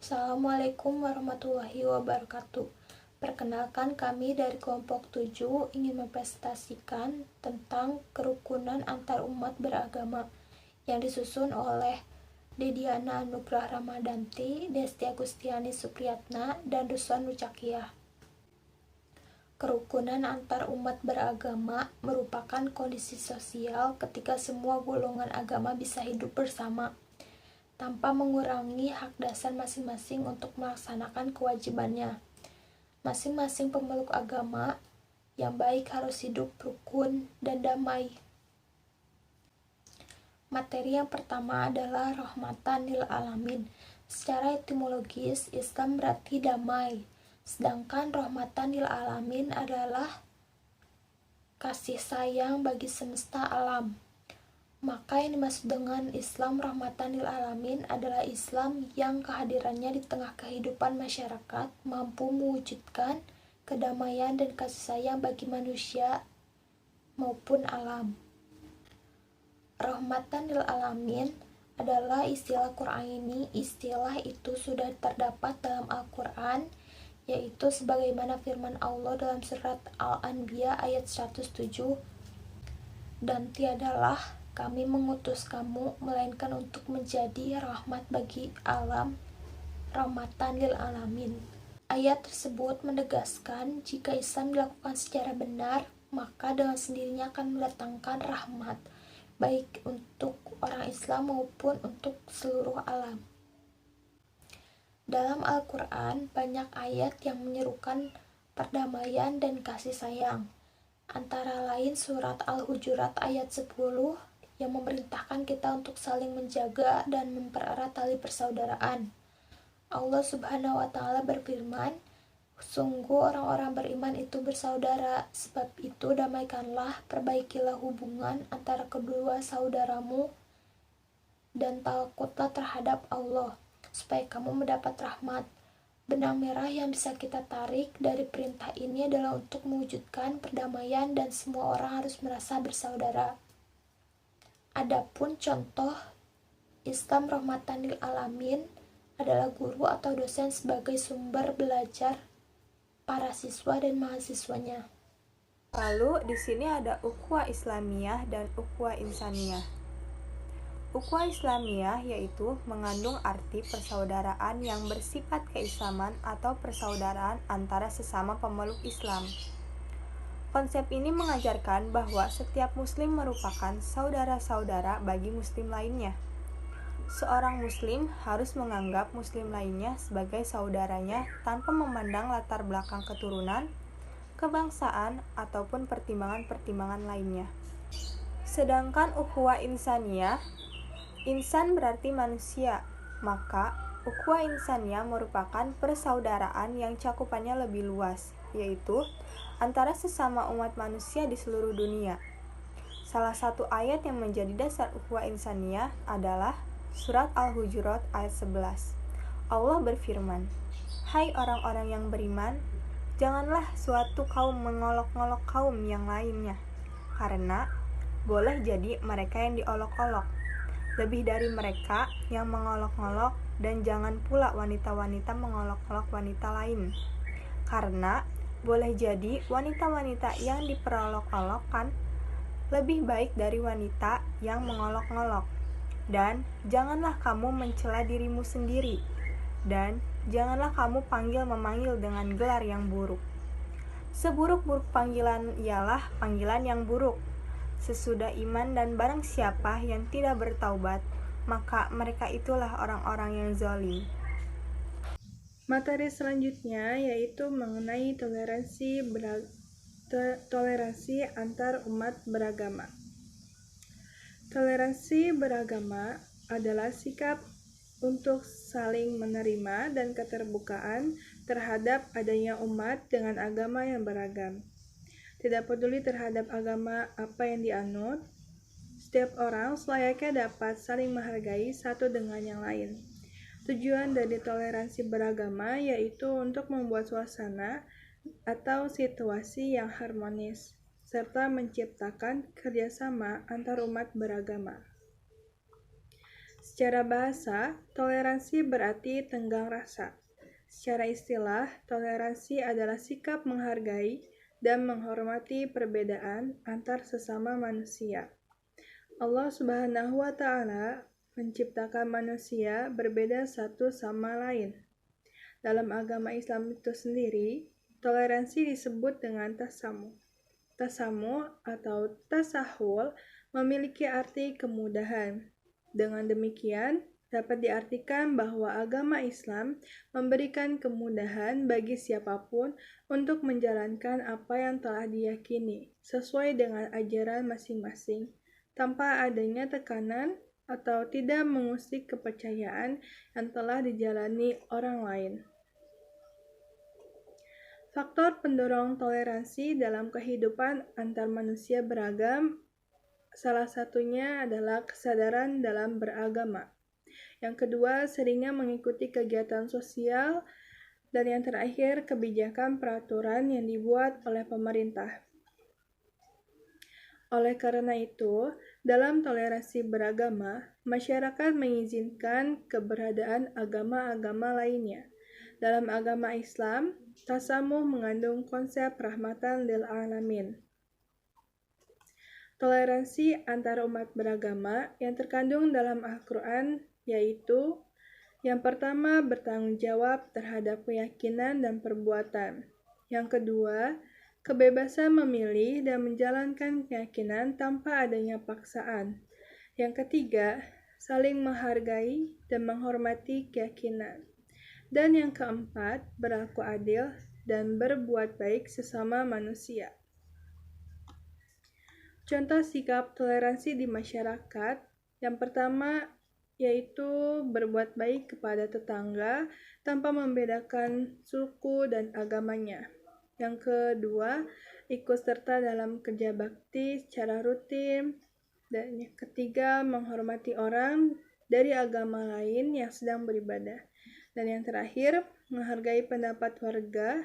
Assalamualaikum warahmatullahi wabarakatuh. Perkenalkan, kami dari kelompok 7 ingin mempresentasikan tentang kerukunan antar umat beragama yang disusun oleh Dediana Anugrah Ramadanti, Desti Agustiani Supriyatna, dan Ruslan Nucakiyah. Kerukunan antar umat beragama merupakan kondisi sosial ketika semua golongan agama bisa hidup bersama tanpa mengurangi hak dasar masing-masing untuk melaksanakan kewajibannya. Masing-masing pemeluk agama yang baik harus hidup rukun dan damai. Materi yang pertama adalah rahmatan lil alamin. Secara etimologis, Islam berarti damai, sedangkan rahmatan lil alamin adalah kasih sayang bagi semesta alam. Maka yang dimaksud dengan Islam rahmatan lil alamin adalah Islam yang kehadirannya di tengah kehidupan masyarakat mampu mewujudkan kedamaian dan kasih sayang bagi manusia maupun alam. Rahmatan lil alamin adalah istilah Qur'ani. Istilah itu sudah terdapat dalam Al-Quran, yaitu sebagaimana firman Allah dalam surat Al-Anbiya ayat 107, dan tiadalah kami mengutus kamu melainkan untuk menjadi rahmat bagi alam, rahmatan lil alamin. Ayat tersebut menegaskan jika Islam dilakukan secara benar, maka dengan sendirinya akan mendatangkan rahmat, baik untuk orang Islam maupun untuk seluruh alam. Dalam Al-Quran, banyak ayat yang menyerukan perdamaian dan kasih sayang. Antara lain surat Al-Hujurat ayat 10 yang memerintahkan kita untuk saling menjaga dan mempererat tali persaudaraan. Allah Subhanahu wa Ta'ala berfirman, "Sungguh orang-orang beriman itu bersaudara, sebab itu damaikanlah, perbaikilah hubungan antara kedua saudaramu, dan takutlah terhadap Allah, supaya kamu mendapat rahmat." Benang merah yang bisa kita tarik dari perintah ini adalah untuk mewujudkan perdamaian dan semua orang harus merasa bersaudara. Adapun contoh Islam rahmatan lil alamin adalah guru atau dosen sebagai sumber belajar para siswa dan mahasiswanya. Lalu di sini ada ukhuwah Islamiyah dan ukhuwah Insaniyah. Ukhuwah Islamiyah yaitu mengandung arti persaudaraan yang bersifat keislaman atau persaudaraan antara sesama pemeluk Islam. Konsep ini mengajarkan bahwa setiap muslim merupakan saudara-saudara bagi muslim lainnya. Seorang muslim harus menganggap muslim lainnya sebagai saudaranya tanpa memandang latar belakang keturunan, kebangsaan, ataupun pertimbangan-pertimbangan lainnya. Sedangkan ukhuwah insaniyah, insan berarti manusia, maka ukhuwah insaniyah merupakan persaudaraan yang cakupannya lebih luas, yaitu antara sesama umat manusia di seluruh dunia. Salah satu ayat yang menjadi dasar ukhuwah insaniyah adalah surat Al-Hujurat ayat 11. Allah berfirman, "Hai orang-orang yang beriman, janganlah suatu kaum mengolok-olok kaum yang lainnya, karena boleh jadi mereka yang diolok-olok lebih dari mereka yang mengolok-olok, dan jangan pula wanita-wanita mengolok-olok wanita lain, karena boleh jadi wanita-wanita yang diperolok-olokkan lebih baik dari wanita yang mengolok-olok. Dan janganlah kamu mencela dirimu sendiri, dan janganlah kamu panggil-memanggil dengan gelar yang buruk. Seburuk-buruk panggilan ialah panggilan yang buruk sesudah iman, dan barang siapa yang tidak bertaubat, maka mereka itulah orang-orang yang zalim." Materi selanjutnya yaitu mengenai toleransi antar umat beragama. Toleransi beragama adalah sikap untuk saling menerima dan keterbukaan terhadap adanya umat dengan agama yang beragam. Tidak peduli terhadap agama apa yang dianut, setiap orang selayaknya dapat saling menghargai satu dengan yang lain. Tujuan dari toleransi beragama yaitu untuk membuat suasana atau situasi yang harmonis, serta menciptakan kerjasama antar umat beragama. Secara bahasa, toleransi berarti tenggang rasa. Secara istilah, toleransi adalah sikap menghargai dan menghormati perbedaan antar sesama manusia. Allah Subhanahu wa Ta'ala menciptakan manusia berbeda satu sama lain. Dalam agama Islam itu sendiri, toleransi disebut dengan tasamuh. Tasamuh atau tasahul memiliki arti kemudahan. Dengan demikian, dapat diartikan bahwa agama Islam memberikan kemudahan bagi siapapun untuk menjalankan apa yang telah diyakini sesuai dengan ajaran masing-masing, tanpa adanya tekanan atau tidak mengusik kepercayaan yang telah dijalani orang lain. Faktor pendorong toleransi dalam kehidupan antar manusia beragam, salah satunya adalah kesadaran dalam beragama. Yang kedua, seringnya mengikuti kegiatan sosial. Dan yang terakhir, kebijakan peraturan yang dibuat oleh pemerintah. Oleh karena itu, dalam toleransi beragama, masyarakat mengizinkan keberadaan agama-agama lainnya. Dalam agama Islam, tasamuh mengandung konsep rahmatan lil alamin. Toleransi antar umat beragama yang terkandung dalam Al-Quran yaitu yang pertama, bertanggung jawab terhadap keyakinan dan perbuatan. Yang kedua, kebebasan memilih dan menjalankan keyakinan tanpa adanya paksaan. Yang ketiga, saling menghargai dan menghormati keyakinan. Dan yang keempat, berlaku adil dan berbuat baik sesama manusia. Contoh sikap toleransi di masyarakat, yang pertama yaitu berbuat baik kepada tetangga tanpa membedakan suku dan agamanya. Yang kedua, ikut serta dalam kerja bakti secara rutin. Dan yang ketiga, menghormati orang dari agama lain yang sedang beribadah. Dan yang terakhir, menghargai pendapat warga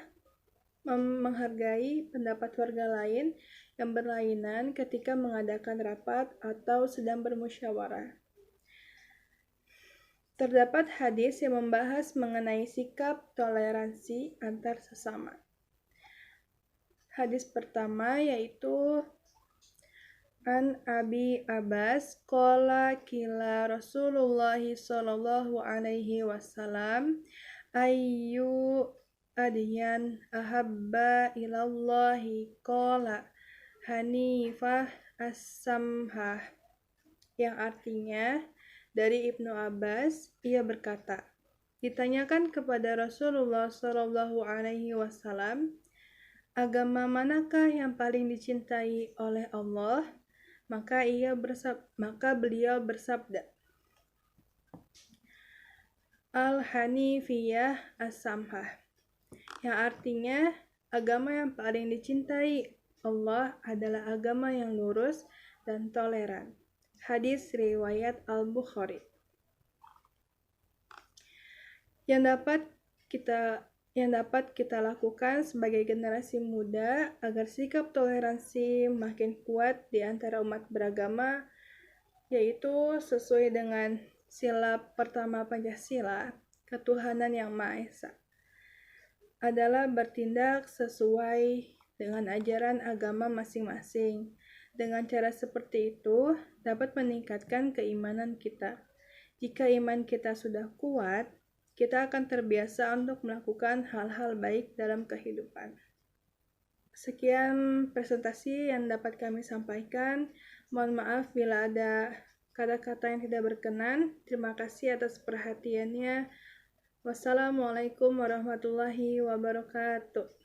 lain yang berlainan ketika mengadakan rapat atau sedang bermusyawarah. Terdapat hadis yang membahas mengenai sikap toleransi antar sesama. Hadis pertama yaitu An Abi Abbas qala qila Rasulullah sallallahu alaihi wasallam ayyu adyan ahabba ilallahi qala Hanifah as-Samhah, yang artinya dari Ibnu Abbas, ia berkata, ditanyakan kepada Rasulullah sallallahu alaihi wasallam, agama manakah yang paling dicintai oleh Allah? Maka beliau bersabda, Al-Hanifiyah as-Samhah, yang artinya agama yang paling dicintai Allah adalah agama yang lurus dan toleran. Hadis riwayat Al-Bukhari. Yang dapat kita lakukan sebagai generasi muda agar sikap toleransi makin kuat di antara umat beragama, yaitu sesuai dengan sila pertama Pancasila, ketuhanan yang Maha Esa, adalah bertindak sesuai dengan ajaran agama masing-masing. Dengan cara seperti itu, dapat meningkatkan keimanan kita. Jika iman kita sudah kuat, kita akan terbiasa untuk melakukan hal-hal baik dalam kehidupan. Sekian presentasi yang dapat kami sampaikan. Mohon maaf bila ada kata-kata yang tidak berkenan. Terima kasih atas perhatiannya. Wassalamualaikum warahmatullahi wabarakatuh.